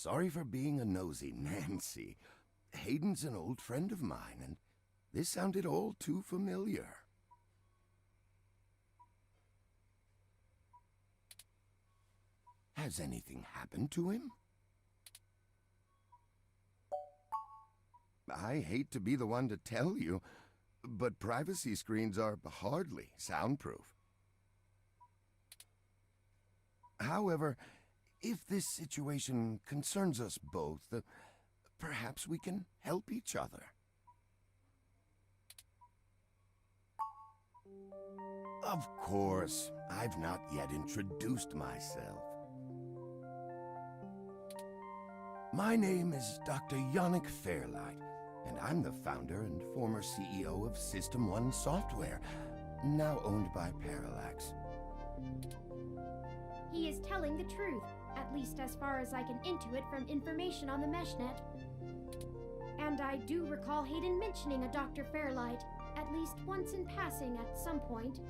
Sorry for being a nosy, Nancy. Hayden's an old friend of mine, and this sounded all too familiar. Has anything happened to him? I hate to be the one to tell you, but privacy screens are hardly soundproof. However, if this situation concerns us both, perhaps we can help each other. Of course, I've not yet introduced myself. My name is Dr. Yannick Fairlight, and I'm the founder and former CEO of System 1 Software, now owned by Parallax. He is telling the truth, at least as far as I can intuit from information on the meshnet. And I do recall Hayden mentioning a Dr. Fairlight, at least once in passing at some point.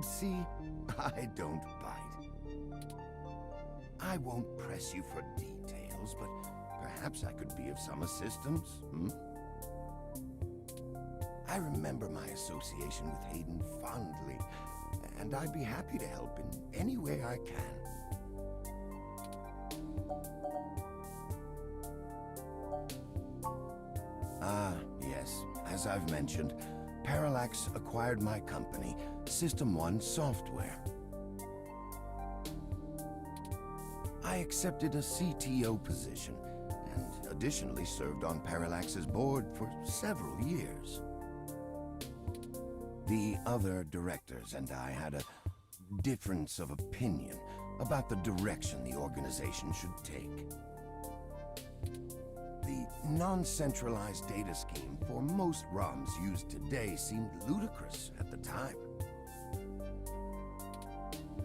See, I don't bite. I won't press you for details, but perhaps I could be of some assistance, I remember my association with Hayden fondly, and I'd be happy to help in any way I can. Yes, as I've mentioned, Parallax acquired my company, System 1 Software. I accepted a CTO position, and additionally served on Parallax's board for several years. The other directors and I had a difference of opinion about the direction the organization should take. The non-centralized data scheme for most ROMs used today seemed ludicrous at the time.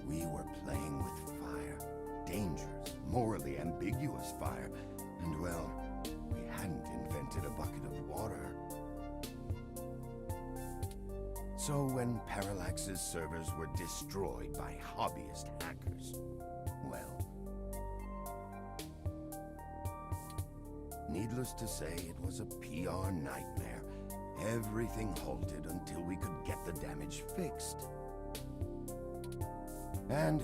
We were playing with fire, dangerous, morally ambiguous fire, and well, we hadn't invented a bucket of water. So when Parallax's servers were destroyed by hobbyist hackers, well, needless to say, it was a PR nightmare. Everything halted until we could get the damage fixed. And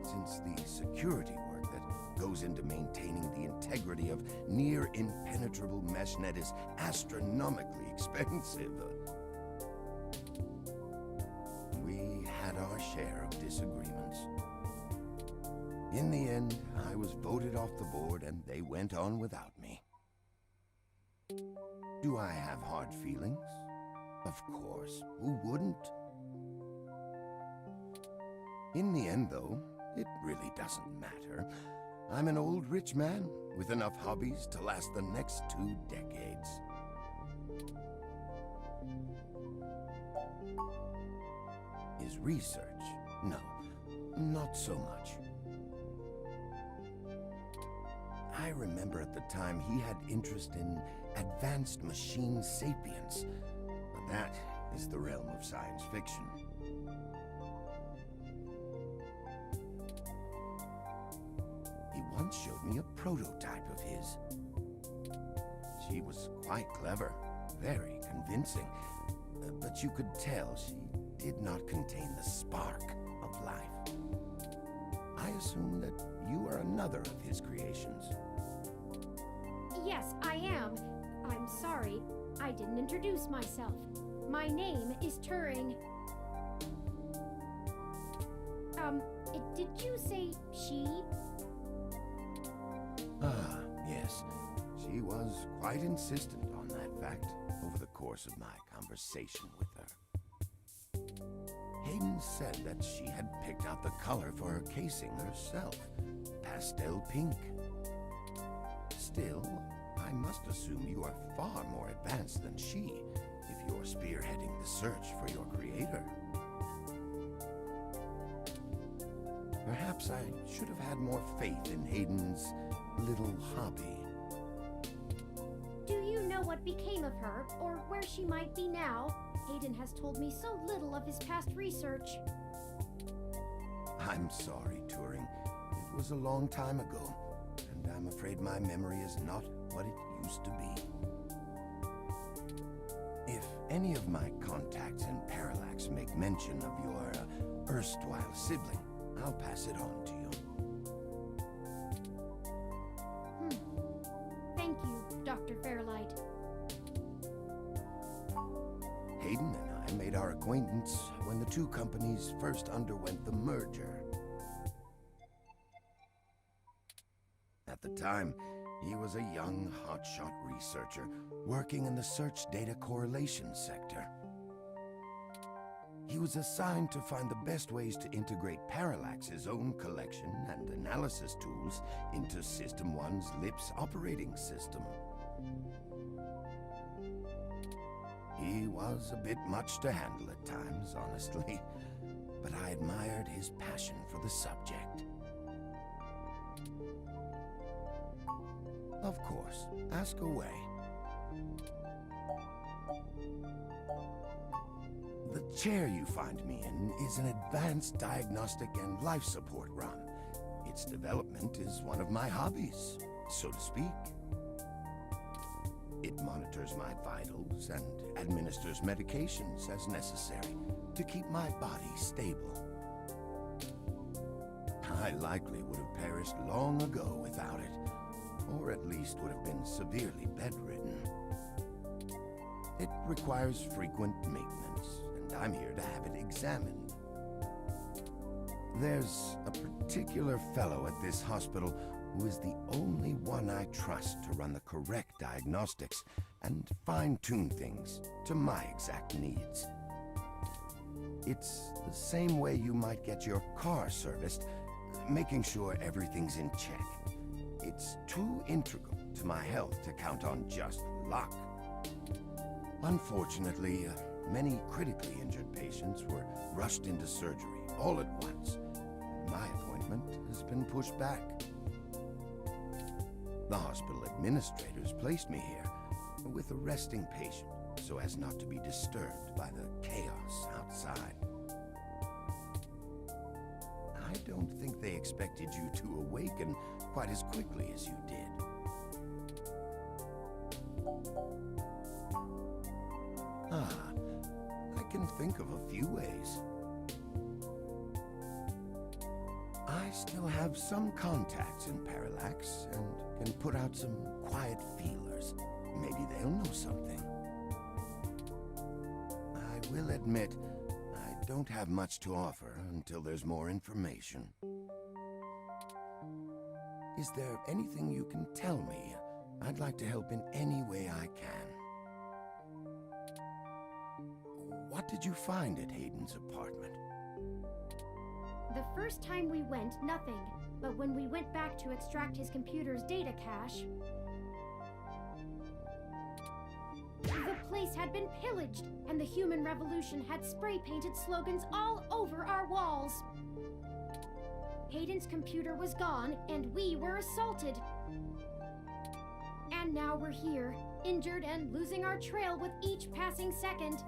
since the security work that goes into maintaining the integrity of near-impenetrable meshnet is astronomically expensive, we had our share of disagreements. In the end, I was voted off the board and they went on without me. Do I have hard feelings? Of course, who wouldn't? In the end, though, it really doesn't matter. I'm an old rich man with enough hobbies to last the next 2 decades. His research? No, not so much. I remember at the time he had interest in advanced machine sapience, but that is the realm of science fiction. He once showed me a prototype of his. She was quite clever, very convincing, but you could tell she did not contain the spark of life. I assume that you are another of his creations. Yes, I am. I'm sorry, I didn't introduce myself. My name is Turing. Did you say she? Ah, yes. She was quite insistent on that fact over the course of my conversation with her. Hayden said that she had picked out the color for her casing herself, pastel pink. Still, I must assume you are far more advanced than she if you're spearheading the search for your creator. Perhaps I should have had more faith in Hayden's little hobby. Do you know what became of her, or where she might be now? Hayden has told me so little of his past research. I'm sorry, Turing. It was a long time ago, and I'm afraid my memory is not what it used to be. If any of my contacts in Parallax make mention of your erstwhile sibling, I'll pass it on to you. Thank you, Dr. Fairlight. Hayden and I made our acquaintance when the two companies first underwent the merger. At the time, he was a young, hotshot researcher working in the search data correlation sector. He was assigned to find the best ways to integrate Parallax's own collection and analysis tools into System 1's LIPS operating system. He was a bit much to handle at times, honestly, but I admired his passion for the subject. Of course, ask away. The chair you find me in is an advanced diagnostic and life support run. Its development is one of my hobbies, so to speak. It monitors my vitals and administers medications as necessary to keep my body stable. I likely would have perished long ago without it, or at least would have been severely bedridden. It requires frequent maintenance, and I'm here to have it examined. There's a particular fellow at this hospital who is the only one I trust to run the correct diagnostics and fine-tune things to my exact needs. It's the same way you might get your car serviced, making sure everything's in check. It's too integral to my health to count on just luck. Unfortunately, many critically injured patients were rushed into surgery all at once. My appointment has been pushed back. The hospital administrators placed me here with a resting patient so as not to be disturbed by the chaos outside. I don't think they expected you to awaken quite as quickly as you did. I can think of a few ways. I still have some contacts in Parallax and can put out some quiet feelers. Maybe they'll know something. I will admit, I don't have much to offer until there's more information. Is there anything you can tell me? I'd like to help in any way I can. What did you find at Hayden's apartment? The first time we went, nothing. But when we went back to extract his computer's data cache, the place had been pillaged, and the human revolution had spray-painted slogans all over our walls. Hayden's computer was gone, and we were assaulted. And now we're here, injured and losing our trail with each passing second.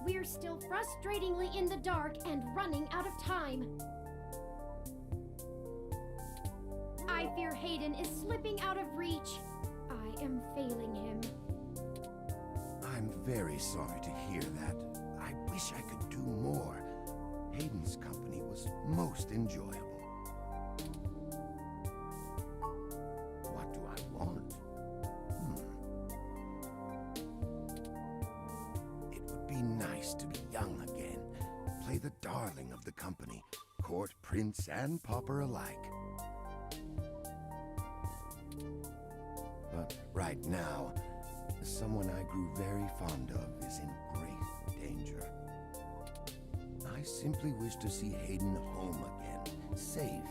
We're still frustratingly in the dark and running out of time. I fear Hayden is slipping out of reach. I am failing him. I'm very sorry to hear that. I wish I could do more. Hayden's company was most enjoyable. What do I want? It would be nice to be young again. Play the darling of the company, court prince and pauper alike. But right now, someone I grew very fond of is in great danger. I simply wish to see Hayden home again, safe.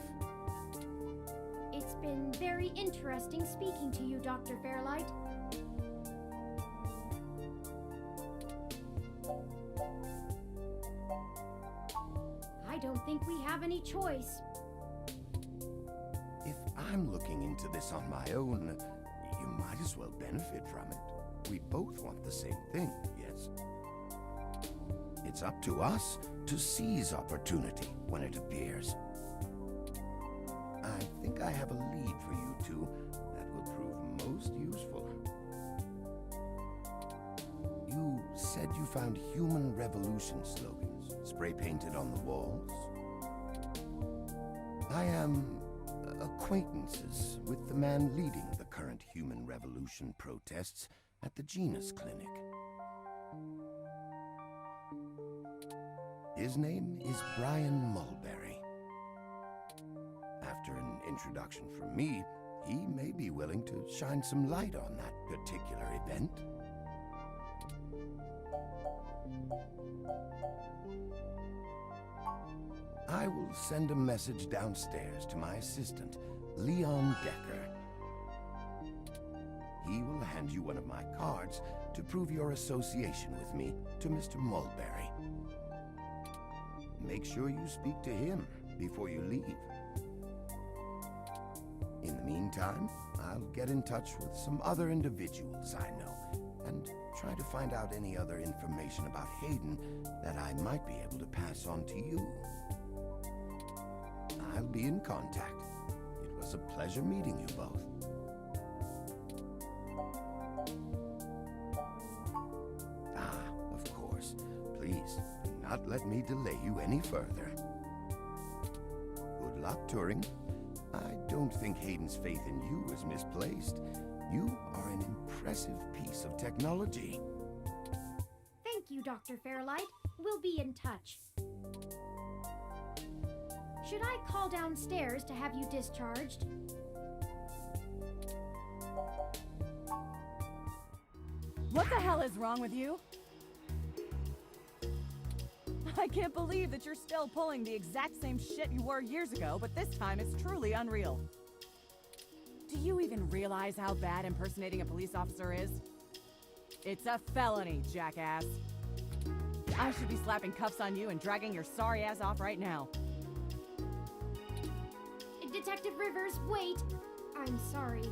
It's been very interesting speaking to you, Dr. Fairlight. I don't think we have any choice. If I'm looking into this on my own, you might as well benefit from it. We both want the same thing, yes? It it's up to us to seize opportunity when it appears. I think I have a lead for you two that will prove most useful. You said you found human revolution slogans spray-painted on the walls? I am acquaintances with the man leading the current human revolution protests at the Genus Clinic. His name is Brian Mulberry. After an introduction from me, he may be willing to shine some light on that particular event. I will send a message downstairs to my assistant, Leon Decker. He will hand you one of my cards to prove your association with me to Mr. Mulberry. Make sure you speak to him before you leave. In the meantime, I'll get in touch with some other individuals I know and try to find out any other information about Hayden that I might be able to pass on to you. I'll be in contact. It was a pleasure meeting you both. Of course. Please, do not let me delay you any further. Good luck, Turing. I don't think Hayden's faith in you is misplaced. You are an impressive piece of technology. Thank you, Dr. Fairlight. We'll be in touch. Should I call downstairs to have you discharged? What the hell is wrong with you? I can't believe that you're still pulling the exact same shit you were years ago, but this time it's truly unreal. Do you even realize how bad impersonating a police officer is? It's a felony, jackass. I should be slapping cuffs on you and dragging your sorry ass off right now. Detective Rivers, wait! I'm sorry.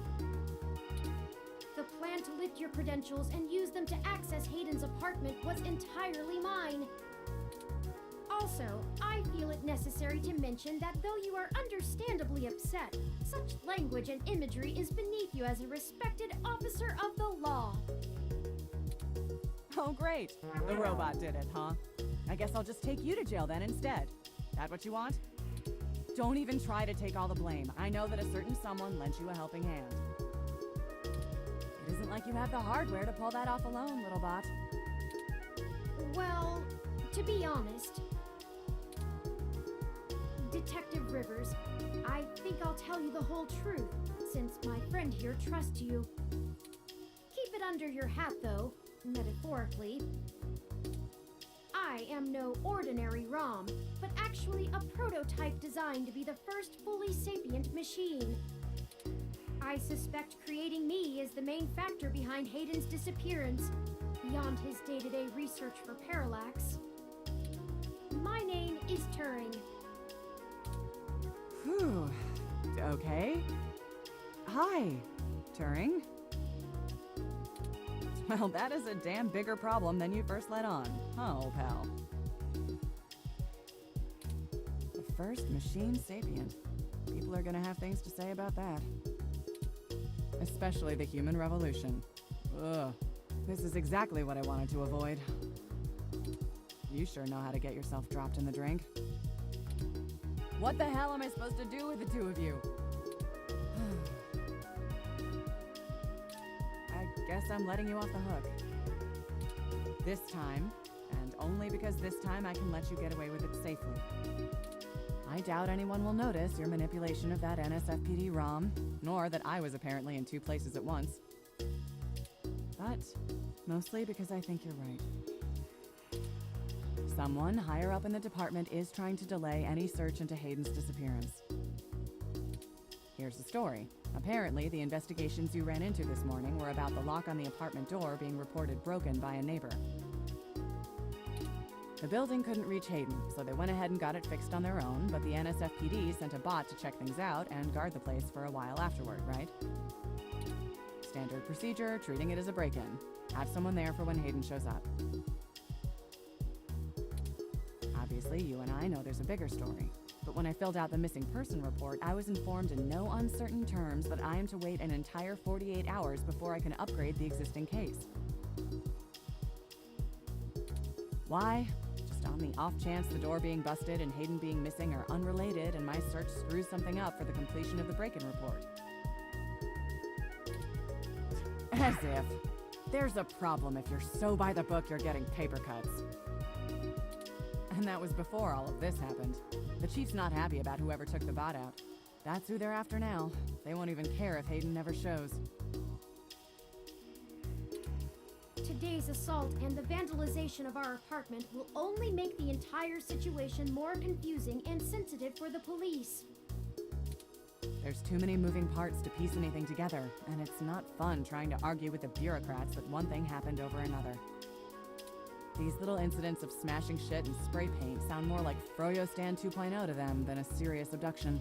The plan to lift your credentials and use them to access Hayden's apartment was entirely mine. Also, I feel it necessary to mention that though you are understandably upset, such language and imagery is beneath you as a respected officer of the law. Oh, great. The robot did it, huh? I guess I'll just take you to jail then instead. That what you want? Don't even try to take all the blame. I know that a certain someone lent you a helping hand. It isn't like you have the hardware to pull that off alone, little bot. Well, to be honest, Detective Rivers, I think I'll tell you the whole truth, since my friend here trusts you. Keep it under your hat, though, metaphorically. I am no ordinary ROM, but actually a prototype designed to be the first fully sapient machine. I suspect creating me is the main factor behind Hayden's disappearance, beyond his day-to-day research for parallax. My name is Turing. Whew. Okay. Hi, Turing. Well, that is a damn bigger problem than you first let on, huh, old pal? The first machine sapient. People are gonna have things to say about that. Especially the human revolution. Ugh. This is exactly what I wanted to avoid. You sure know how to get yourself dropped in the drink. What the hell am I supposed to do with the two of you? I guess I'm letting you off the hook. This time, and only because this time I can let you get away with it safely. I doubt anyone will notice your manipulation of that NSFPD ROM, nor that I was apparently in two places at once. But mostly because I think you're right. Someone higher up in the department is trying to delay any search into Hayden's disappearance. Here's the story. Apparently, the investigations you ran into this morning were about the lock on the apartment door being reported broken by a neighbor. The building couldn't reach Hayden, so they went ahead and got it fixed on their own, but the NSFPD sent a bot to check things out and guard the place for a while afterward, right? Standard procedure, treating it as a break-in. Have someone there for when Hayden shows up. Obviously, you and I know there's a bigger story. But when I filled out the missing person report, I was informed in no uncertain terms that I am to wait an entire 48 hours before I can upgrade the existing case. Why? Just on the off chance the door being busted and Hayden being missing are unrelated and my search screws something up for the completion of the break-in report. As if. There's a problem if you're so by the book you're getting paper cuts. And that was before all of this happened. The chief's not happy about whoever took the bot out. That's who they're after now. They won't even care if Hayden never shows. Today's assault and the vandalization of our apartment will only make the entire situation more confusing and sensitive for the police. There's too many moving parts to piece anything together, and it's not fun trying to argue with the bureaucrats that one thing happened over another. These little incidents of smashing shit and spray paint sound more like Froyo Stand 2.0 to them than a serious abduction.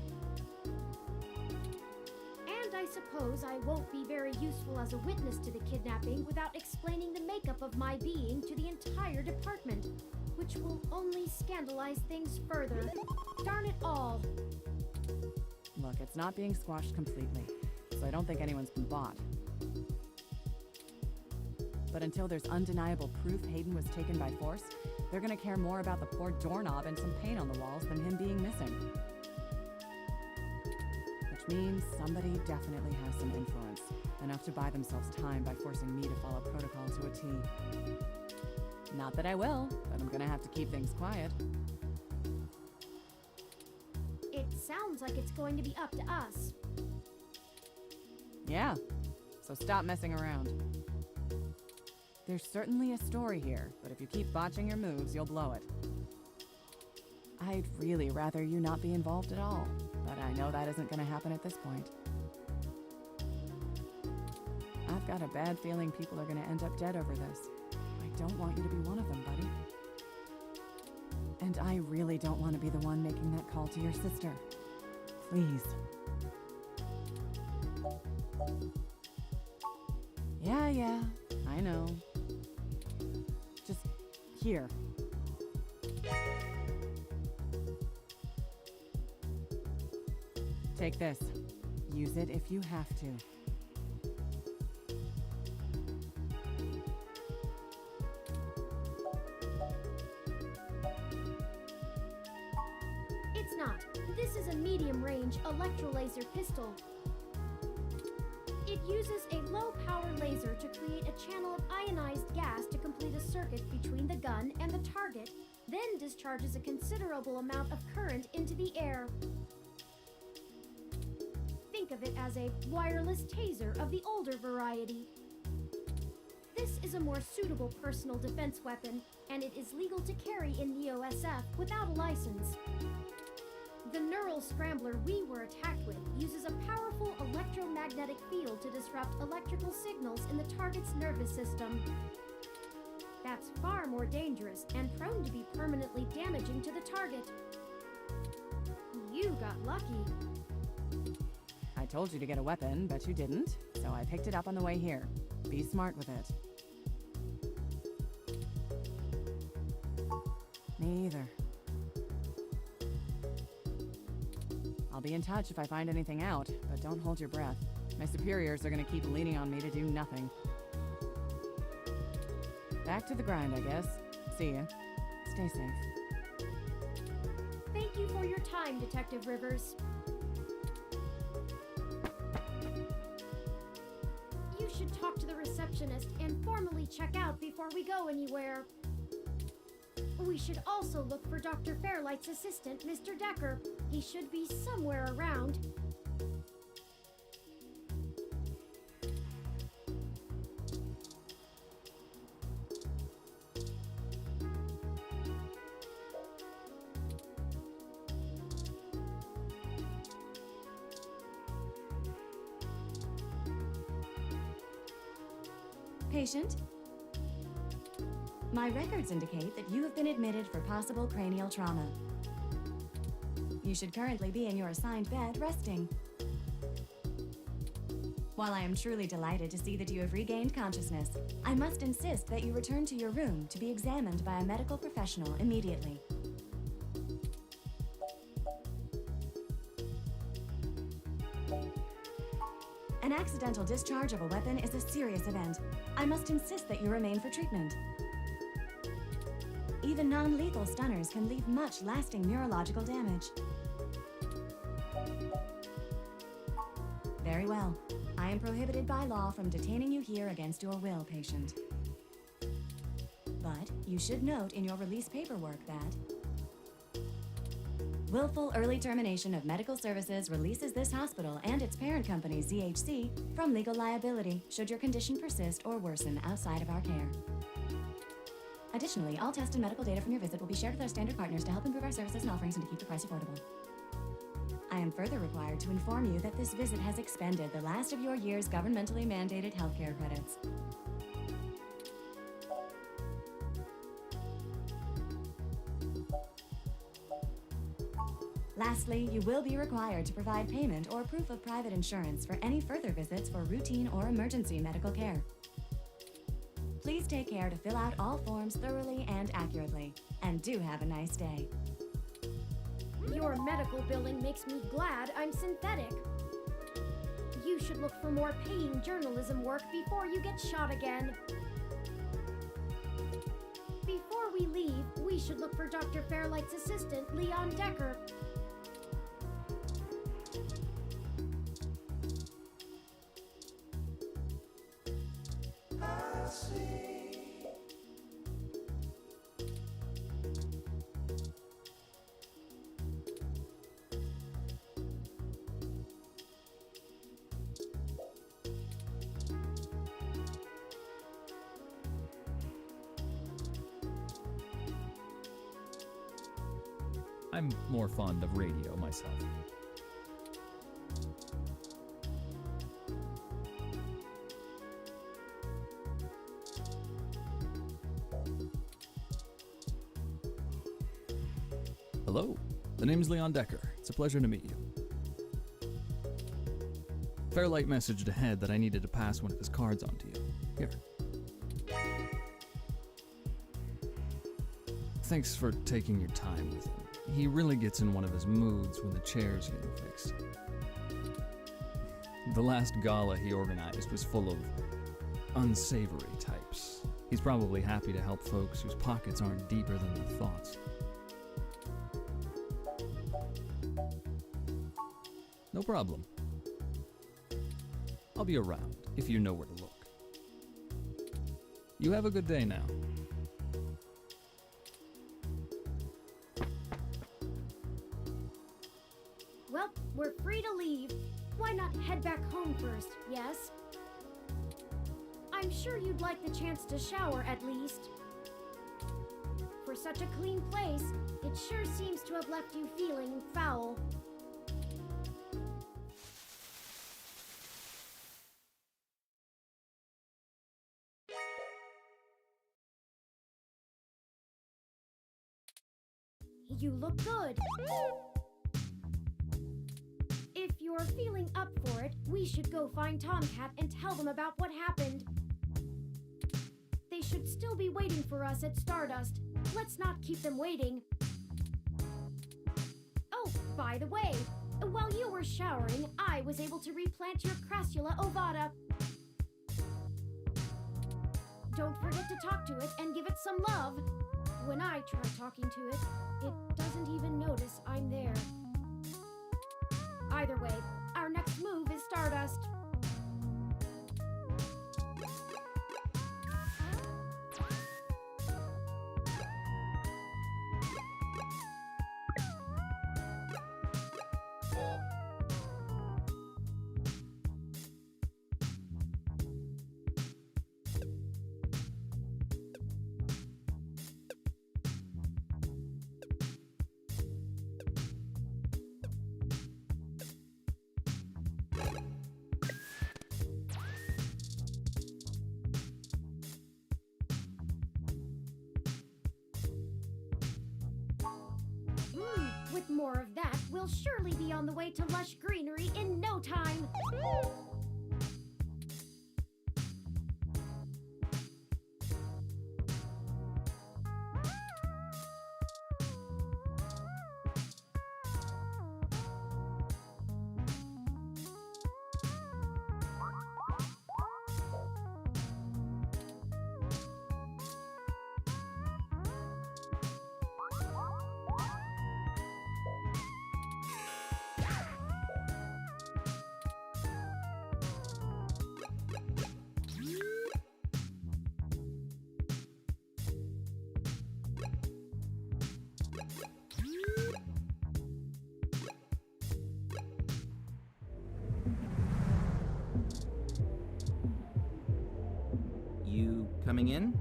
And I suppose I won't be very useful as a witness to the kidnapping without explaining the makeup of my being to the entire department, which will only scandalize things further. Darn it all! Look, it's not being squashed completely, so I don't think anyone's been bought. But until there's undeniable proof Hayden was taken by force, they're gonna care more about the poor doorknob and some paint on the walls than him being missing. Which means somebody definitely has some influence, enough to buy themselves time by forcing me to follow protocol to a T. Not that I will, but I'm gonna have to keep things quiet. It sounds like it's going to be up to us. Yeah, so stop messing around. There's certainly a story here, but if you keep botching your moves, you'll blow it. I'd really rather you not be involved at all, but I know that isn't going to happen at this point. I've got a bad feeling people are going to end up dead over this. I don't want you to be one of them, buddy. And I really don't want to be the one making that call to your sister. Please. Yeah, I know. Just here. Take this. Use it if you have to. It's not. This is a medium-range electrolaser pistol. It uses a low-power laser to create a channel of ionized gas to complete a circuit between the gun and the target, then discharges a considerable amount of current into the air. Think of it as a wireless taser of the older variety. This is a more suitable personal defense weapon, and it is legal to carry in Neo-SF without a license. The neural scrambler we were attacked with uses a powerful electromagnetic field to disrupt electrical signals in the target's nervous system. That's far more dangerous and prone to be permanently damaging to the target. You got lucky. I told you to get a weapon, but you didn't, so I picked it up on the way here. Be smart with it. Me either. I'll be in touch if I find anything out, but don't hold your breath. My superiors are gonna keep leaning on me to do nothing. Back to the grind, I guess. See ya. Stay safe. Thank you for your time, Detective Rivers. You should talk to the receptionist and formally check out before we go anywhere. We should also look for Dr. Fairlight's assistant, Mr. Decker. He should be somewhere around. Patient? My records indicate that you have been admitted for possible cranial trauma. You should currently be in your assigned bed, resting. While I am truly delighted to see that you have regained consciousness, I must insist that you return to your room to be examined by a medical professional immediately. An accidental discharge of a weapon is a serious event. I must insist that you remain for treatment. Even non-lethal stunners can leave much lasting neurological damage. Very well. I am prohibited by law from detaining you here against your will, patient. But you should note in your release paperwork that willful early termination of medical services releases this hospital and its parent company, ZHC, from legal liability should your condition persist or worsen outside of our care. Additionally, all test and medical data from your visit will be shared with our standard partners to help improve our services and offerings and to keep the price affordable. I am further required to inform you that this visit has expended the last of your year's governmentally mandated healthcare credits. Lastly, you will be required to provide payment or proof of private insurance for any further visits for routine or emergency medical care. Please take care to fill out all forms thoroughly and accurately, and do have a nice day. Your medical billing makes me glad I'm synthetic. You should look for more paying journalism work before you get shot again. Before we leave, we should look for Dr. Fairlight's assistant, Leon Decker. I'm more fond of radio myself. Hello, the name's Leon Decker. It's a pleasure to meet you. Fairlight messaged ahead that I needed to pass one of his cards on to you. Here. Thanks for taking your time with him. He really gets in one of his moods when the chair's getting fixed. The last gala he organized was full of unsavory types. He's probably happy to help folks whose pockets aren't deeper than their thoughts. No problem. I'll be around if you know where to look. You have a good day now. Well, we're free to leave. Why not head back home first, yes? I'm sure you'd like the chance to shower at least. For such a clean place, it sure seems to have left you feeling foul. You look good. If you're feeling up for it, we should go find Tomcat and tell them about what happened. They should still be waiting for us at Stardust. Let's not keep them waiting. Oh, by the way, while you were showering, I was able to replant your Crassula ovata. Don't forget to talk to it and give it some love. When I try talking to it, it doesn't even notice I'm there. Either way, our next move is Stardust. With more of that, we'll surely be on the way to lush greenery in no time. Coming in?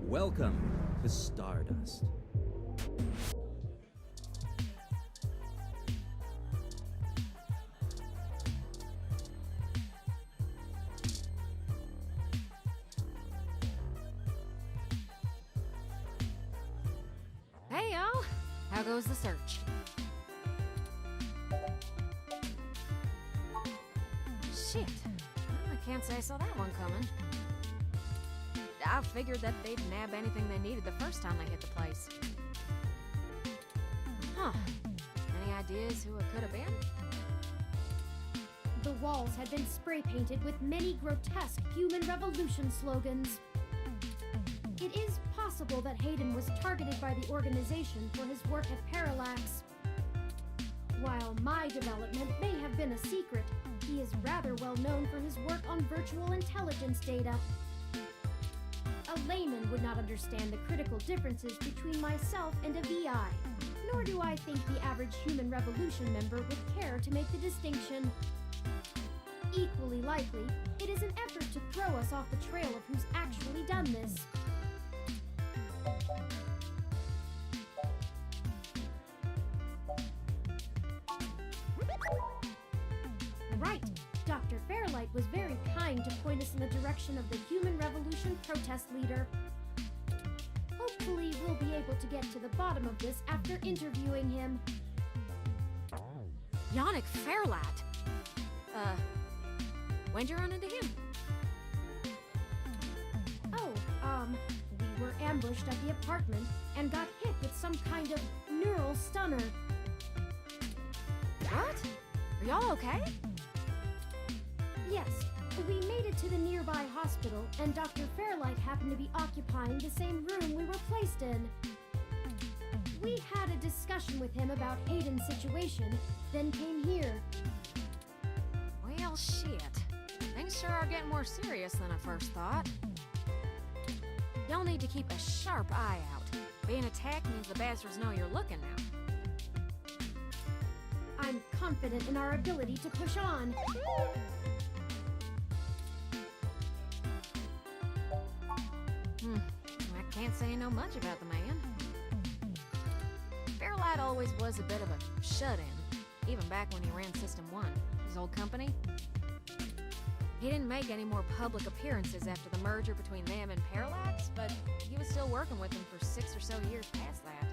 Welcome to Stardust. Hey, y'all. How goes the search? Shit. I can't say I saw that one coming. I figured that they'd nab anything they needed the first time they hit the place. Huh. Any ideas who it could have been? The walls had been spray painted with many grotesque human revolution slogans. It is possible that Hayden was targeted by the organization for his work at Parallax. While my development may have been a secret, he is rather well known for his work on virtual intelligence data. A layman would not understand the critical differences between myself and a VI, nor do I think the average human revolution member would care to make the distinction. Equally likely, it is an effort to throw us off the trail of who's actually done this. Right. Dr. Fairlight was very kind to point us in the direction of the Human Revolution protest leader. Hopefully, we'll be able to get to the bottom of this after interviewing him. Yannick Fairlight? When'd you run into him? Oh, we were ambushed at the apartment and got hit with some kind of neural stunner. What? Are y'all okay? Yes, we made it to the nearby hospital, and Dr. Fairlight happened to be occupying the same room we were placed in. We had a discussion with him about Hayden's situation, then came here. Well, shit. Things sure are getting more serious than I first thought. Y'all need to keep a sharp eye out. Being attacked means the bastards know you're looking now. I'm confident in our ability to push on. I can't say I know much about the man. Fairlight always was a bit of a shut-in, even back when he ran System 1, his old company. He didn't make any more public appearances after the merger between them and Parallax, but he was still working with them for 6 or so years past that.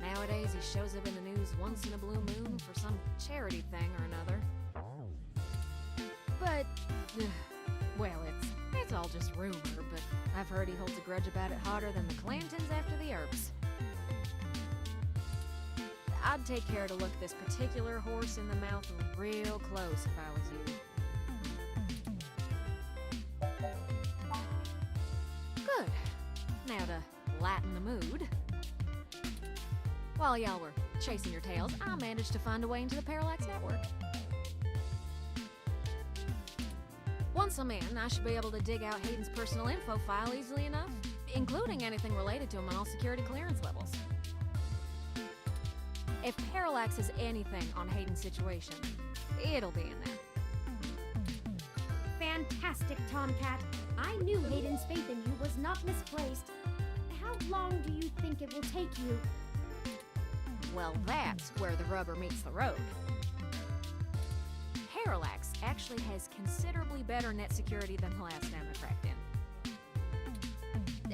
Nowadays, he shows up in the news once in a blue moon for some charity thing or another. But, well, it's all just rumor, but I've heard he holds a grudge about it hotter than the Clantons after the Earps. I'd take care to look this particular horse in the mouth real close if I was you. Good. Now to lighten the mood. While y'all were chasing your tails, I managed to find a way into the Parallax network. Once I'm in, I should be able to dig out Hayden's personal info file easily enough, including anything related to him on all security clearance levels. If Parallax is anything on Hayden's situation, it'll be in there. Fantastic, Tomcat. I knew Hayden's faith in you was not misplaced. How long do you think it will take you? Well, that's where the rubber meets the road. Parallax actually has considerably better net security than the last time I cracked in.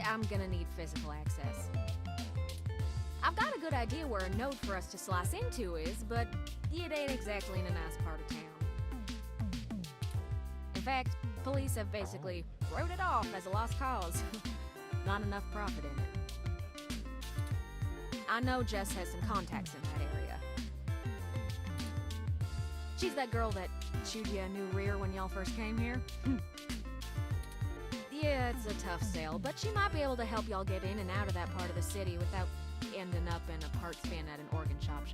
I'm gonna need physical access. I've got a good idea where a node for us to slice into is, but it ain't exactly in a nice part of town. In fact, police have basically wrote it off as a lost cause. Not enough profit in it. I know Jess has some contacts in that area. She's that girl that chewed you a new rear when y'all first came here. Yeah, it's a tough sale, but she might be able to help y'all get in and out of that part of the city without ending up in a parts bin at an organ shop.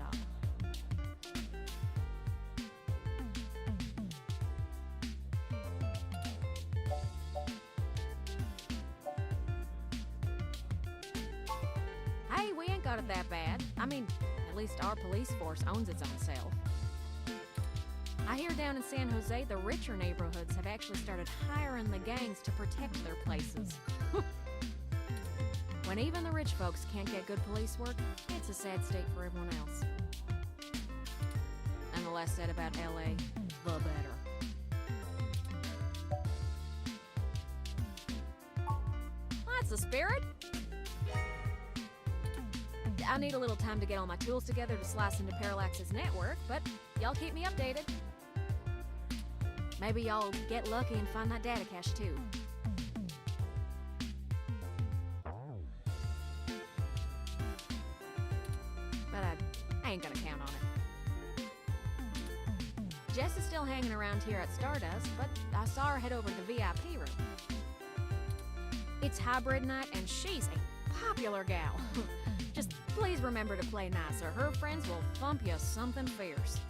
Hey, we ain't got it that bad. I mean, at least our police force owns its own self. I hear down in San Jose, the richer neighborhoods have actually started hiring the gangs to protect their places. When even the rich folks can't get good police work, it's a sad state for everyone else. And the less said about LA, the better. That's the spirit. I need a little time to get all my tools together to slice into Parallax's network, but y'all keep me updated. Maybe y'all get lucky and find that data cache too. But I ain't gonna count on it. Jess is still hanging around here at Stardust, but I saw her head over to the VIP room. It's hybrid night and she's a popular gal. Just please remember to play nice or her friends will thump you something fierce.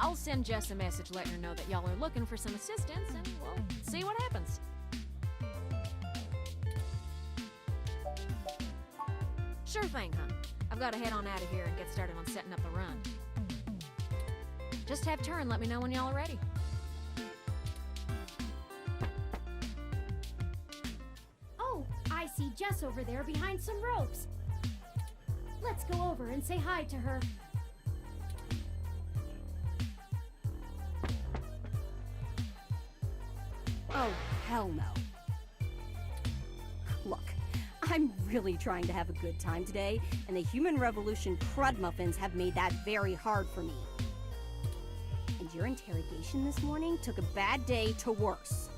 I'll send Jess a message letting her know that y'all are looking for some assistance and we'll see what happens. Sure thing, hon. I've got to head on out of here and get started on setting up the run. Just have turn, let me know when y'all are ready. Oh, I see Jess over there behind some ropes. Let's go over and say hi to her. Oh, hell no. Look, I'm really trying to have a good time today, and the Human Revolution crud muffins have made that very hard for me. And your interrogation this morning took a bad day to worse.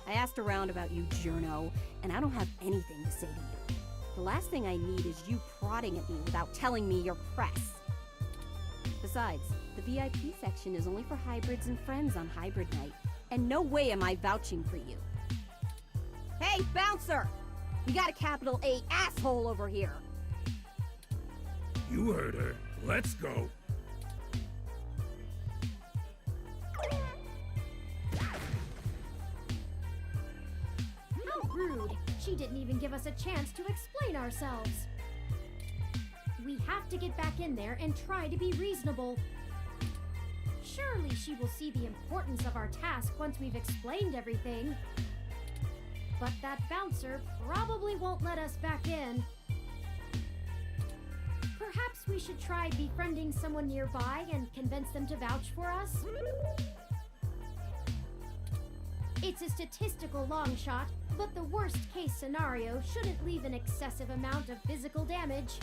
I asked around about you, Journo, and I don't have anything to say to you. The last thing I need is you prodding at me without telling me you're press. Besides, the VIP section is only for hybrids and friends on hybrid night, and no way am I vouching for you. Hey, bouncer! We got a capital A asshole over here! You heard her. Let's go. How rude! She didn't even give us a chance to explain ourselves. We have to get back in there and try to be reasonable. Surely she will see the importance of our task once we've explained everything. But that bouncer probably won't let us back in. Perhaps we should try befriending someone nearby and convince them to vouch for us? It's a statistical long shot, but the worst case scenario shouldn't leave an excessive amount of physical damage.